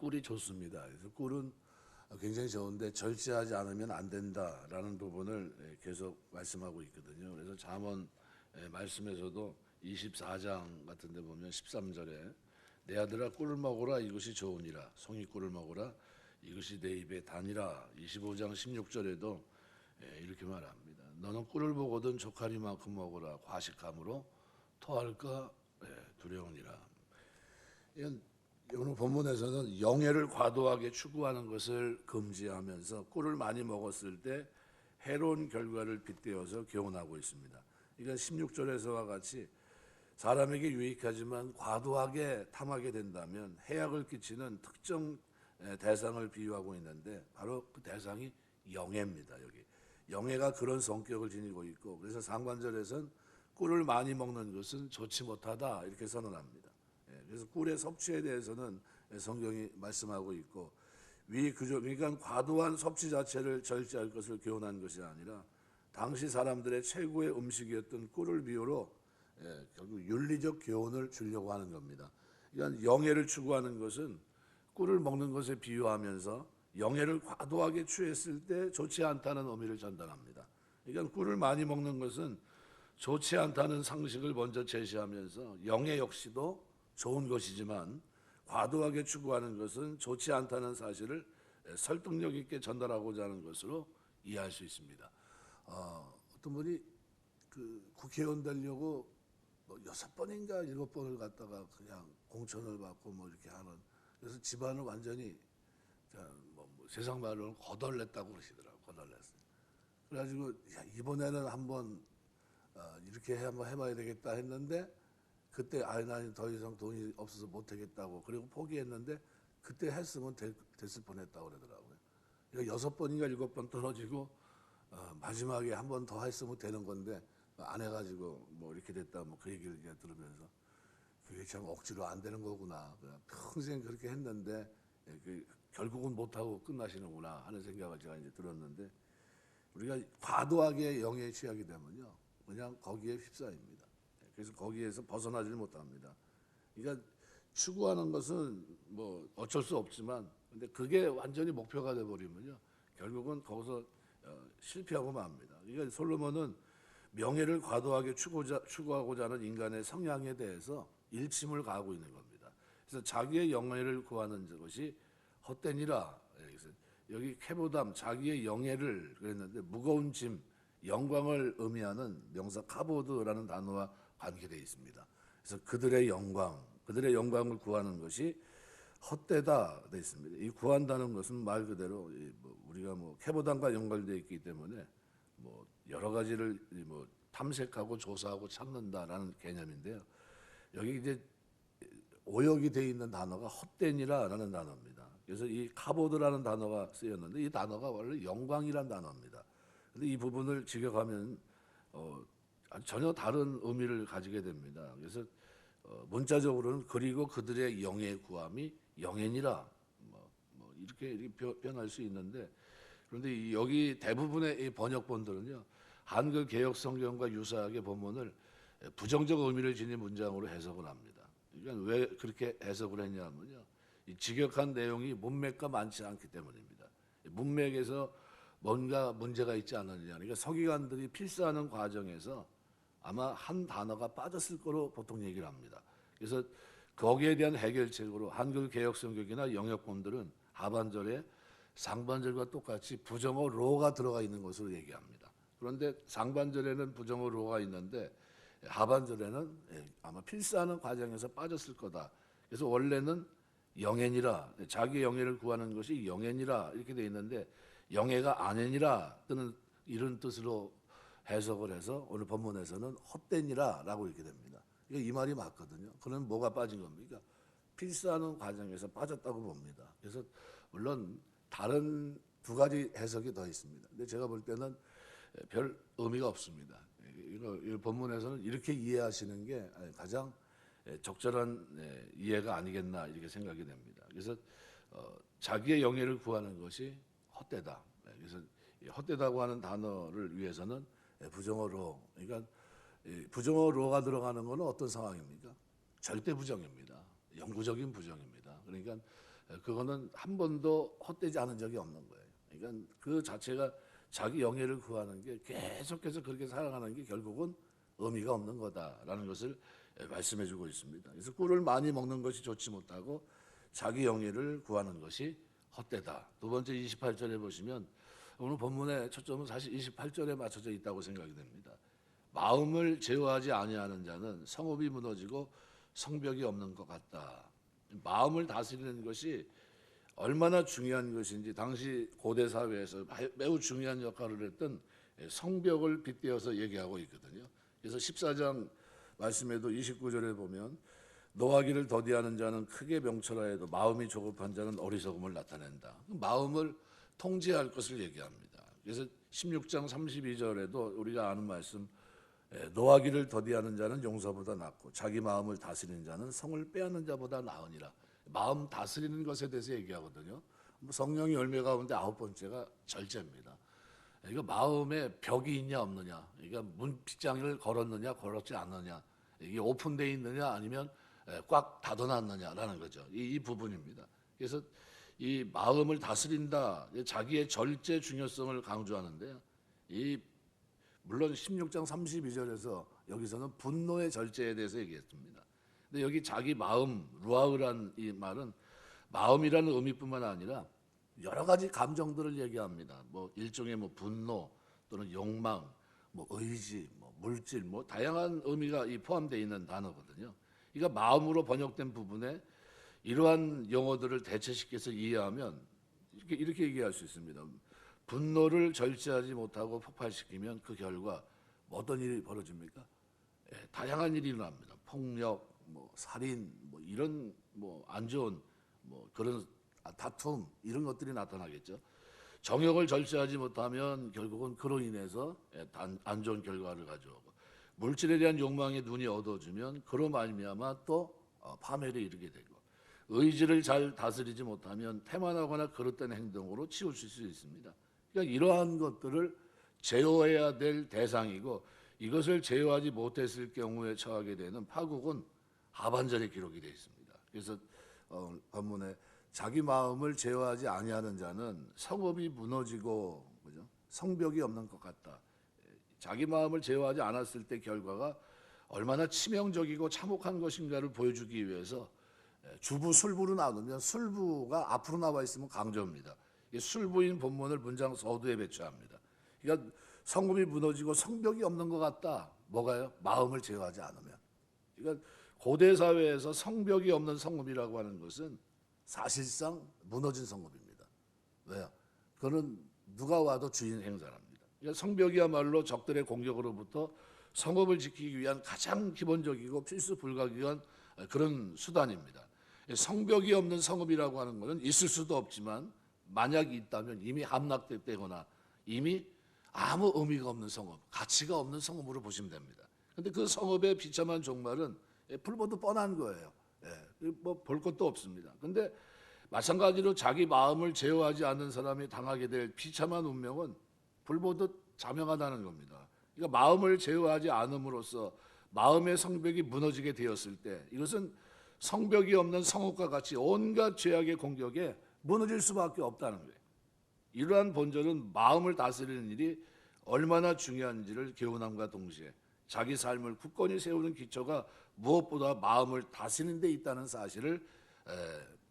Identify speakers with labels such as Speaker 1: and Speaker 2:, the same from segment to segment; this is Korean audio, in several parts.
Speaker 1: 꿀이 좋습니다. 그래서 꿀은 굉장히 좋은데 절제하지 않으면 안 된다라는 부분을 계속 말씀하고 있거든요. 그래서 잠언 말씀에서도 24장 같은 데 보면 13절에 내 아들아 꿀을 먹으라 이것이 좋으니라 송이 꿀을 먹으라 이것이 내 입에 단이라 25장 16절에도 이렇게 말합니다. 너는 꿀을 보거든 조카리만큼 먹으라 과식함으로 토할까 두려우니라. 이건 오늘 본문에서는 영예를 과도하게 추구하는 것을 금지하면서 꿀을 많이 먹었을 때 해로운 결과를 빗대어서 교훈하고 있습니다. 이건 16절에서와 같이 사람에게 유익하지만 과도하게 탐하게 된다면 해악을 끼치는 특정 대상을 비유하고 있는데 바로 그 대상이 영예입니다. 여기 영예가 그런 성격을 지니고 있고 그래서 상관절에서는 꿀을 많이 먹는 것은 좋지 못하다 이렇게 선언합니다. 그래서 꿀의 섭취에 대해서는 성경이 말씀하고 있고 그러니까 과도한 섭취 자체를 절제할 것을 교훈한 것이 아니라 당시 사람들의 최고의 음식이었던 꿀을 비유로 결국 윤리적 교훈을 주려고 하는 겁니다. 그러니까 영예를 추구하는 것은 꿀을 먹는 것에 비유하면서 영예를 과도하게 취했을 때 좋지 않다는 의미를 전달합니다. 그러니까 꿀을 많이 먹는 것은 좋지 않다는 상식을 먼저 제시하면서 영예 역시도 좋은 것이지만 과도하게 추구하는 것은 좋지 않다는 사실을 설득력 있게 전달하고자 하는 것으로 이해할 수 있습니다. 어떤 분이 그 국회의원 되려고 뭐 6번인가 7번을 갖다가 그냥 공천을 받고 뭐 이렇게 하는 그래서 집안을 완전히 뭐 세상 말로는 거덜냈다고 그러시더라고요. 거덜냈어요. 그래가지고 야, 이번에는 한번 이렇게 한번 해봐야 되겠다 했는데 그때 나는 더 이상 돈이 없어서 못하겠다고 그리고 포기했는데 그때 했으면 됐을 뻔했다고 그러더라고요. 그러니까 6번인가 7번 떨어지고 마지막에 한 번 더 했으면 되는 건데 안 해가지고 뭐 이렇게 됐다 뭐 그 얘기를 들으면서 그게 참 억지로 안 되는 거구나. 평생 그렇게 했는데 결국은 못하고 끝나시는구나 하는 생각을 제가 이제 들었는데 우리가 과도하게 영예에 취하게 되면요 그냥 거기에 휩싸입니다. 그래서 거기에서 벗어나질 못합니다. 그러니까 추구하는 것은 뭐 어쩔 수 없지만 근데 그게 완전히 목표가 돼 버리면요 결국은 거기서 실패하고 맙니다. 그러니까 솔로몬은 명예를 과도하게 추구하고자 하는 인간의 성향에 대해서 일침을 가하고 있는 겁니다. 그래서 자기의 영예를 구하는 것이 헛되니라. 그래서 여기 캐보담 자기의 영예를 그랬는데 무거운 짐 영광을 의미하는 명사 카보드라는 단어와 관계되어 있습니다. 그래서 그들의 영광을 구하는 것이 헛되다 되어 있습니다. 이 구한다는 것은 말 그대로 우리가 뭐 캐보담과 연결되어 있기 때문에 뭐 여러 가지를 뭐 탐색하고 조사하고 찾는다라는 개념인데요. 여기 이제 오역이 되어 있는 단어가 헛되니라라는 단어입니다. 그래서 이 카보드라는 단어가 쓰였는데 이 단어가 원래 영광이란 단어입니다. 근데 이 부분을 직역하면 전혀 다른 의미를 가지게 됩니다. 그래서 문자적으로는 그리고 그들의 영예 구함이 영예니라 이렇게 표현할 수 있는데 그런데 여기 대부분의 이 번역본들은요 한글 개역 성경과 유사하게 본문을 부정적 의미를 지닌 문장으로 해석을 합니다. 그러니까 왜 그렇게 해석을 했냐면요 이 직역한 내용이 문맥과 많지 않기 때문입니다. 문맥에서 뭔가 문제가 있지 않느냐. 그러니까 서기관들이 필사하는 과정에서 아마 한 단어가 빠졌을 거로 보통 얘기를 합니다. 그래서 거기에 대한 해결책으로 한글 개역 성경이나 영역본들은 하반절에 상반절과 똑같이 부정어 로가 들어가 있는 것으로 얘기합니다. 그런데 상반절에는 부정어 로가 있는데 하반절에는 아마 필사하는 과정에서 빠졌을 거다. 그래서 원래는 영예니라 자기 영예를 구하는 것이 영예니라 이렇게 돼 있는데 영예가 아니니라 뜨는 이런 뜻으로 해석을 해서 오늘 본문에서는 헛되니라라고 이렇게 됩니다. 이 말이 맞거든요. 그럼 뭐가 빠진 겁니까? 필사하는 과정에서 빠졌다고 봅니다. 그래서 물론 다른 두 가지 해석이 더 있습니다. 근데 제가 볼 때는 별 의미가 없습니다. 이 본문에서는 이렇게 이해하시는 게 가장 적절한 이해가 아니겠나 이렇게 생각이 됩니다. 그래서 자기의 영예를 구하는 것이 헛되다. 그래서 헛되다고 하는 단어를 위해서는 부정어로 그러니까 부정어로가 들어가는 것은 어떤 상황입니까? 절대 부정입니다. 영구적인 부정입니다. 그러니까 그거는 한 번도 헛되지 않은 적이 없는 거예요. 그러니까 그 자체가 자기 영예를 구하는 게 계속해서 그렇게 살아가는 게 결국은 의미가 없는 거다라는 것을 말씀해주고 있습니다. 그래서 꿀을 많이 먹는 것이 좋지 못하고 자기 영예를 구하는 것이 헛되다. 두 번째 28절에 보시면 오늘 본문의 초점은 사실 28절에 맞춰져 있다고 생각이 됩니다. 마음을 제어하지 아니하는 자는 성읍이 무너지고 성벽이 없는 것 같다. 마음을 다스리는 것이 얼마나 중요한 것인지 당시 고대 사회에서 매우 중요한 역할을 했던 성벽을 빗대어서 얘기하고 있거든요. 그래서 14장 말씀에도 29절에 보면 노하기를 더디하는 자는 크게 명철하여도 마음이 조급한 자는 어리석음을 나타낸다. 마음을 통제할 것을 얘기합니다. 그래서 16장 32절에도 우리가 아는 말씀, 노하기를 더디하는 자는 용사보다 낫고 자기 마음을 다스리는 자는 성을 빼앗는 자보다 나으니라. 마음 다스리는 것에 대해서 얘기하거든요. 성령의 열매 가운데 9번째가 절제입니다. 이거 마음에 벽이 있냐 없느냐, 이거 문빗장을 걸었느냐 걸었지 않느냐, 이게 오픈되어 있느냐 아니면 꽉 닫아놨느냐라는 거죠. 이 부분입니다. 그래서 이 마음을 다스린다, 자기의 절제 중요성을 강조하는데요. 물론 16장 32절에서 여기서는 분노의 절제에 대해서 얘기했습니다. 근데 여기 자기 마음, 루아흐란 이 말은 마음이라는 의미뿐만 아니라 여러 가지 감정들을 얘기합니다. 뭐 일종의 분노 또는 욕망, 의지, 물질, 다양한 의미가 포함되어 있는 단어거든요. 그러니까 마음으로 번역된 부분에 이러한 용어들을 대체시켜서 이해하면 이렇게 얘기할 수 있습니다. 분노를 절제하지 못하고 폭발시키면 그 결과 어떤 일이 벌어집니까? 다양한 일이 일어납니다. 폭력, 살인, 이런 안 좋은 그런 다툼 이런 것들이 나타나겠죠. 정욕을 절제하지 못하면 결국은 그로 인해서 안 좋은 결과를 가져오고, 물질에 대한 욕망에 눈이 어두워지면 그로 말미암아 또 파멸에 이르게 되고, 의지를 잘 다스리지 못하면 태만하거나 그릇된 행동으로 치우칠 수 있습니다. 그러니까 이러한 것들을 제어해야 될 대상이고, 이것을 제어하지 못했을 경우에 처하게 되는 파국은 하반절에 기록이 되어 있습니다. 그래서 본문에 자기 마음을 제어하지 아니하는 자는 성읍이 무너지고 성벽이 없는 것 같다. 자기 마음을 제어하지 않았을 때 결과가 얼마나 치명적이고 참혹한 것인가를 보여주기 위해서 주부 술부로 나누면 술부가 앞으로 나와 있으면 강조입니다. 술부인 본문을 문장 서두에 배치합니다. 그러니까 성읍이 무너지고 성벽이 없는 것 같다. 뭐가요? 마음을 제어하지 않으면. 그러니까 고대 사회에서 성벽이 없는 성읍이라고 하는 것은 사실상 무너진 성읍입니다. 왜요? 그는 누가 와도 주인 행사랍니다. 그러니까 성벽이야말로 적들의 공격으로부터 성읍을 지키기 위한 가장 기본적이고 필수 불가결한 그런 수단입니다. 성벽이 없는 성읍이라고 하는 것은 있을 수도 없지만 만약 있다면 이미 함락되거나 이미 아무 의미가 없는 성읍, 가치가 없는 성읍으로 보시면 됩니다. 그런데 그 성읍의 비참한 종말은 불보듯 뻔한 거예요. 볼 것도 없습니다. 그런데 마찬가지로 자기 마음을 제어하지 않는 사람이 당하게 될 비참한 운명은 불보듯 자명하다는 겁니다. 그러니까 마음을 제어하지 않음으로써 마음의 성벽이 무너지게 되었을 때 이것은 성벽이 없는 성읍과 같이 온갖 죄악의 공격에 무너질 수밖에 없다는 거예요. 이러한 본절은 마음을 다스리는 일이 얼마나 중요한지를 교훈함과 동시에 자기 삶을 굳건히 세우는 기초가 무엇보다 마음을 다스리는 데 있다는 사실을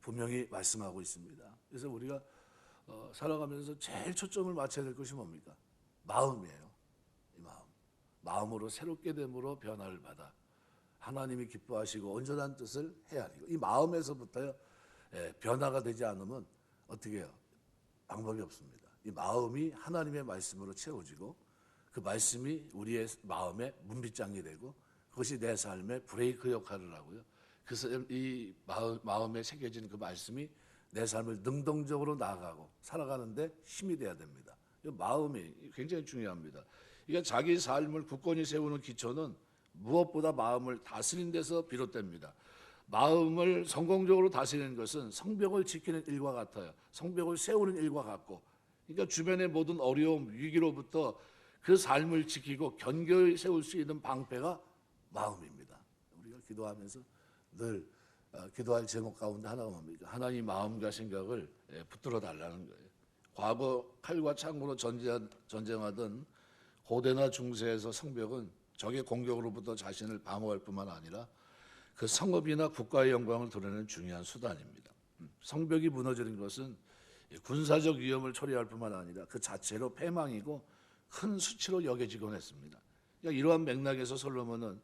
Speaker 1: 분명히 말씀하고 있습니다. 그래서 우리가 살아가면서 제일 초점을 맞춰야 될 것이 뭡니까? 마음이에요. 이 마음으로 새롭게 됨으로 변화를 받아 하나님이 기뻐하시고 온전한 뜻을 헤아리고, 이 마음에서부터요 변화가 되지 않으면 어떻게 해요? 방법이 없습니다. 이 마음이 하나님의 말씀으로 채워지고 그 말씀이 우리의 마음의 문빗장이 되고 그것이 내 삶의 브레이크 역할을 하고요. 이 마음에 새겨진 그 말씀이 내 삶을 능동적으로 나아가고 살아가는데 힘이 돼야 됩니다. 이 마음이 굉장히 중요합니다. 그러니까 자기 삶을 굳건히 세우는 기초는 무엇보다 마음을 다스리는 데서 비롯됩니다. 마음을 성공적으로 다스리는 것은 성벽을 지키는 일과 같아요. 성벽을 세우는 일과 같고, 그러니까 주변의 모든 어려움, 위기로부터 그 삶을 지키고 견고히 세울 수 있는 방패가 마음입니다. 우리가 기도하면서 늘 기도할 제목 가운데 하나가 뭡니까? 하나님 마음과 생각을 붙들어 달라는 거예요. 과거 칼과 창으로 전쟁하던 고대나 중세에서 성벽은 적의 공격으로부터 자신을 방어할 뿐만 아니라 그 성읍이나 국가의 영광을 드러내는 중요한 수단입니다. 성벽이 무너지는 것은 군사적 위험을 초래할 뿐만 아니라 그 자체로 패망이고 큰 수치로 여겨지곤 했습니다. 그러니까 이러한 맥락에서 솔로몬은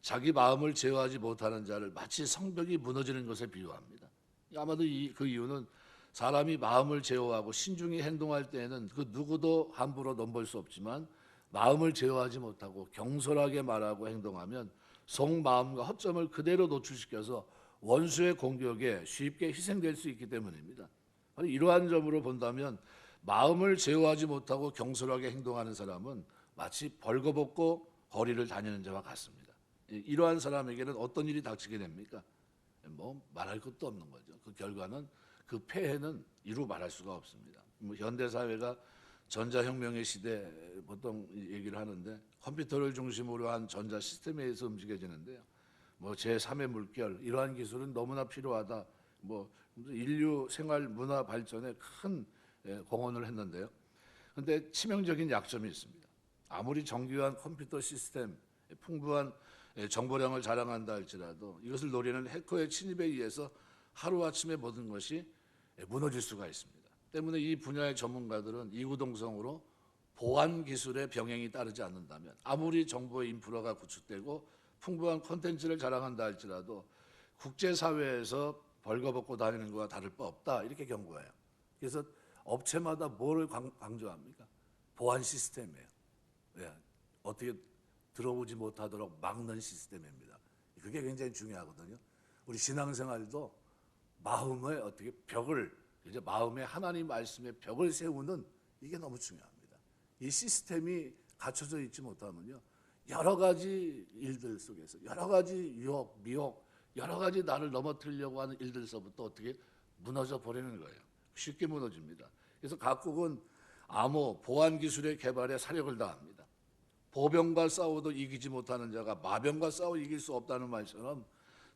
Speaker 1: 자기 마음을 제어하지 못하는 자를 마치 성벽이 무너지는 것에 비유합니다. 아마도 그 이유는 사람이 마음을 제어하고 신중히 행동할 때에는 그 누구도 함부로 넘볼 수 없지만 마음을 제어하지 못하고 경솔하게 말하고 행동하면 속마음과 허점을 그대로 노출시켜서 원수의 공격에 쉽게 희생될 수 있기 때문입니다. 바로 이러한 점으로 본다면 마음을 제어하지 못하고 경솔하게 행동하는 사람은 마치 벌거벗고 거리를 다니는 자와 같습니다. 이러한 사람에게는 어떤 일이 닥치게 됩니까? 뭐 말할 것도 없는 거죠. 그 결과는 그 폐해는 이루 말할 수가 없습니다. 현대 사회가 전자혁명의 시대 보통 얘기를 하는데 컴퓨터를 중심으로 한 전자 시스템에 의해서 움직여지는데요. 뭐 제3의 물결 이러한 기술은 너무나 필요하다. 뭐 인류 생활 문화 발전에 큰 공헌을 했는데요. 그런데 치명적인 약점이 있습니다. 아무리 정교한 컴퓨터 시스템, 풍부한 정보량을 자랑한다 할지라도 이것을 노리는 해커의 침입에 의해서 하루아침에 모든 것이 무너질 수가 있습니다. 때문에 이 분야의 전문가들은 이구동성으로 보안 기술의 병행이 따르지 않는다면 아무리 정보의 인프라가 구축되고 풍부한 콘텐츠를 자랑한다 할지라도 국제사회에서 벌거벗고 다니는 것과 다를 바 없다 이렇게 경고해요. 그래서 업체마다 뭐를 강조합니까? 보안 시스템이에요. 네. 어떻게 들어오지 못하도록 막는 시스템입니다. 그게 굉장히 중요하거든요. 우리 신앙생활도 마음의 어떻게 벽을 이제 마음에 하나님 말씀의 벽을 세우는 이게 너무 중요합니다. 이 시스템이 갖춰져 있지 못하면요, 여러 가지 일들 속에서 여러 가지 유혹, 미혹, 여러 가지 나를 넘어뜨리려고 하는 일들서부터 어떻게 무너져 버리는 거예요. 쉽게 무너집니다. 그래서 각국은 암호 보안 기술의 개발에 사력을 다합니다. 보병과 싸워도 이기지 못하는 자가 마병과 싸워 이길 수 없다는 말처럼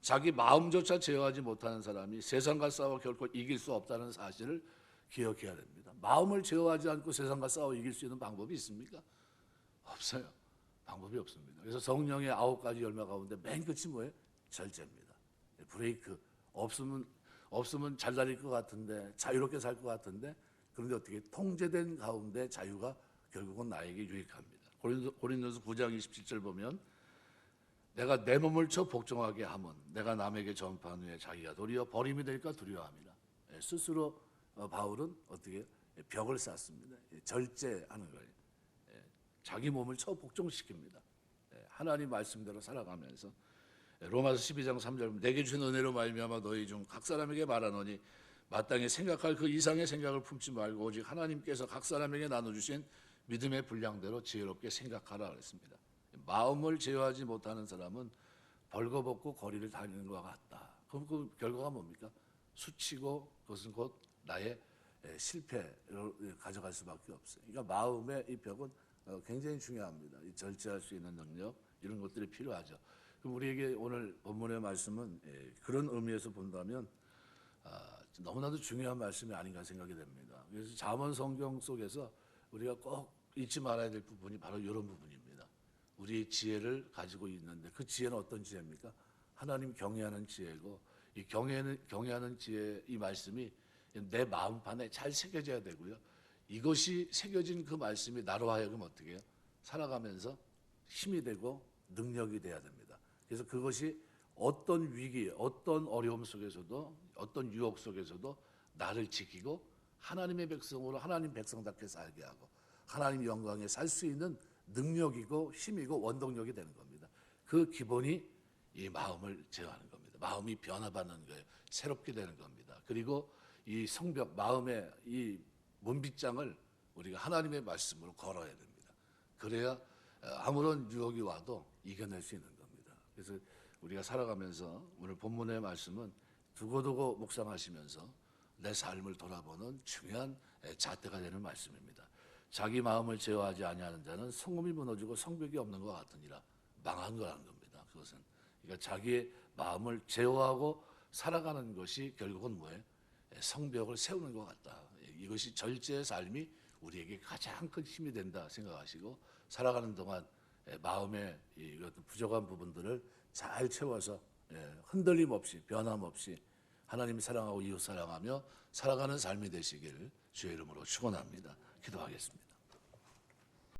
Speaker 1: 자기 마음조차 제어하지 못하는 사람이 세상과 싸워 결코 이길 수 없다는 사실을 기억해야 됩니다. 마음을 제어하지 않고 세상과 싸워 이길 수 있는 방법이 있습니까? 없어요. 방법이 없습니다. 그래서 성령의 9가지 열매 가운데 맨 끝이 뭐예요? 절제입니다. 브레이크. 없으면 잘 다닐 것 같은데, 자유롭게 살 것 같은데, 그런데 어떻게 통제된 가운데 자유가 결국은 나에게 유익합니다. 고린도서 9장 27절 보면 내가 내 몸을 쳐 복종하게 하면 내가 남에게 전파한 후에 자기가 도리어 버림이 될까 두려워합니다. 스스로 바울은 어떻게 벽을 쌓습니다. 절제하는 거예요. 자기 몸을 쳐 복종시킵니다. 하나님 말씀대로 살아가면서 로마서 12장 3절 내게 주신 은혜로 말미암아 너희 중 각 사람에게 말하노니 마땅히 생각할 그 이상의 생각을 품지 말고 오직 하나님께서 각 사람에게 나눠주신 믿음의 분량대로 지혜롭게 생각하라 그랬습니다. 마음을 제어하지 못하는 사람은 벌거벗고 거리를 다니는 것과 같다. 그럼 그 결과가 뭡니까? 수치고 그것은 곧 나의 실패로 가져갈 수밖에 없어요. 그러니까 마음의 이 벽은 굉장히 중요합니다. 이 절제할 수 있는 능력 이런 것들이 필요하죠. 그럼 우리에게 오늘 본문의 말씀은 그런 의미에서 본다면 너무나도 중요한 말씀이 아닌가 생각이 됩니다. 그래서 잠언 성경 속에서 우리가 꼭 잊지 말아야 될 부분이 바로 이런 부분입니다. 우리의 지혜를 가지고 있는데 그 지혜는 어떤 지혜입니까? 하나님 경외하는 지혜고 이 경외하는 지혜 이 말씀이 내 마음판에 잘 새겨져야 되고요. 이것이 새겨진 그 말씀이 나로 하여금 어떻게 해요? 살아가면서 힘이 되고 능력이 돼야 됩니다. 그래서 그것이 어떤 위기, 어떤 어려움 속에서도 어떤 유혹 속에서도 나를 지키고 하나님의 백성으로 하나님 백성답게 살게 하고 하나님 영광에 살 수 있는 능력이고 힘이고 원동력이 되는 겁니다. 그 기본이 이 마음을 제어하는 겁니다. 마음이 변화받는 거예요. 새롭게 되는 겁니다. 그리고 이 성벽, 마음의 이 문빗장을 우리가 하나님의 말씀으로 걸어야 됩니다. 그래야 아무런 유혹이 와도 이겨낼 수 있는 겁니다. 그래서 우리가 살아가면서 오늘 본문의 말씀은 두고두고 묵상하시면서 내 삶을 돌아보는 중요한 잣대가 되는 말씀입니다. 자기 마음을 제어하지 아니하는 자는 성읍이 무너지고 성벽이 없는 것 같으니라 망한 거라는 겁니다. 그것은 그러니까 자기의 마음을 제어하고 살아가는 것이 결국은 뭐예요? 성벽을 세우는 것 같다. 이것이 절제의 삶이 우리에게 가장 큰 힘이 된다 생각하시고 살아가는 동안 마음의 이 부족한 부분들을 잘 채워서 흔들림 없이 변함 없이 하나님 사랑하고 이웃 사랑하며 살아가는 삶이 되시길 주의 이름으로 축원합니다. 기도하겠습니다.